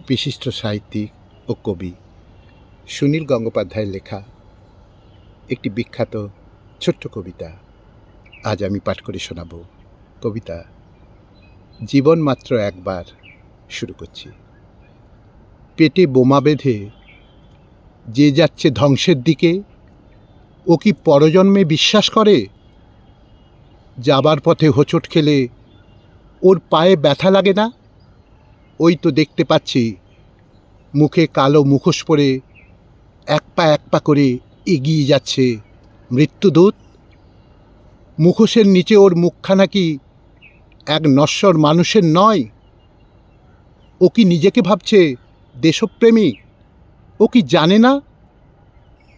বিশিষ্ট সাহিত্যিক ও কবি সুনীল গঙ্গোপাধ্যায়ের লেখা একটি বিখ্যাত ছোট্ট কবিতা আজ আমি পাঠ করে শোনাব। কবিতা জীবন মাত্র একবার। শুরু করছি। পেটে বোমা বেঁধে যে যাচ্ছে ধ্বংসের দিকে, ও কি পরজন্মে বিশ্বাস করে? যাবার পথে হোঁচট খেলে ওর পায়ে ব্যথা লাগে না? ওই তো দেখতে পাচ্ছি মুখে কালো মুখোশ পরে এক পা করে এগিয়ে যাচ্ছে মৃত্যুদূত। মুখোশের নিচে ওর মুখখানা কি এক নশ্বর মানুষের নয়? ও কি নিজেকে ভাবছে দেশপ্রেমী? ও কি জানে না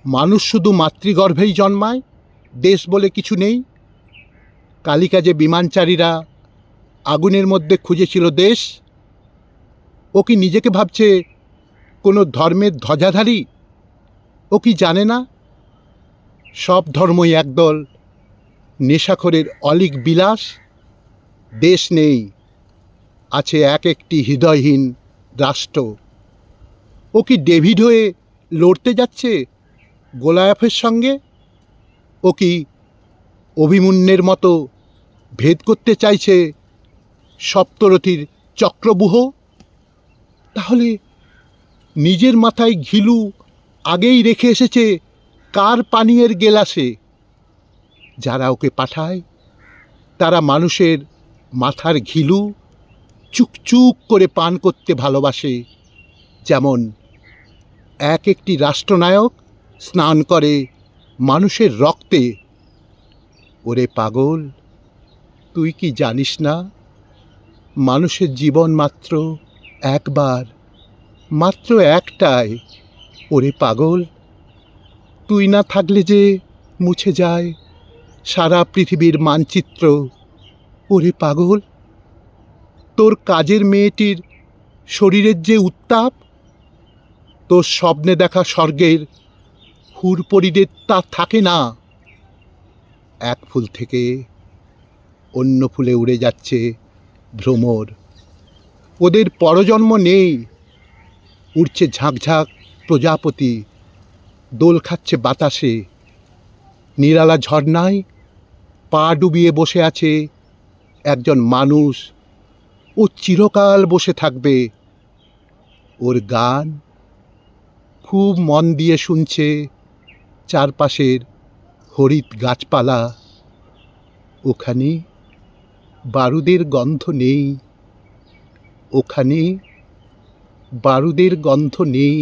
মানুষ শুধু মাতৃগর্ভেই জন্মায়, দেশ বলে কিছু নেই? কালিকা যে বিমানচারীরা আগুনের মধ্যে খুঁজেছিল দেশ, ও কি নিজেকে ভাবছে কোনো ধর্মের ধ্বজাধারী? ও কি জানে না সব ধর্মই একদল নেশাখোরের অলীক বিলাস? দেশ নেই, আছে এক একটি হৃদয়হীন রাষ্ট্র। ও কি ডেভিড হয়ে লড়তে যাচ্ছে গোলায়াফের সঙ্গে? ও কি অভিমন্যের মতো ভেদ করতে চাইছে সপ্তরথীর চক্রব্যূহ? তাহলে নিজের মাথায় ঘিলু আগেই রেখে এসেছে কার পানীয়ের গেলাসে? যারা ওকে পাঠায় তারা মানুষের মাথার ঘিলু চুকচুক করে পান করতে ভালোবাসে, যেমন এক একটি রাষ্ট্রনায়ক স্নান করে মানুষের রক্তে। ওরে পাগল, তুই কি জানিস না মানুষের জীবন মাত্র একবার, মাত্র একটাই? ওরে পাগল, তুই না থাকলে যে মুছে যায় সারা পৃথিবীর মানচিত্র। ওরে পাগল, তোর কাজের মেয়েটির শরীরের যে উত্তাপ, তোর স্বপ্নে দেখা স্বর্গের হুরপরিদের তা থাকে না। এক ফুল থেকে অন্য ফুলে উড়ে যাচ্ছে ভ্রমর, ওদের পরজন্ম নেই। উড়ছে ঝাঁকঝাঁক প্রজাপতি, দোল খাচ্ছে বাতাসে। নিরালা ঝর্ণায় পা ডুবিয়ে বসে আছে একজন মানুষ, ও চিরকাল বসে থাকবে। ওর গান খুব মন দিয়ে শুনছে চারপাশের হরিত গাছপালা। ওখানে বারুদের গন্ধ নেই, ওখানে বারুদের গন্ধ নেই।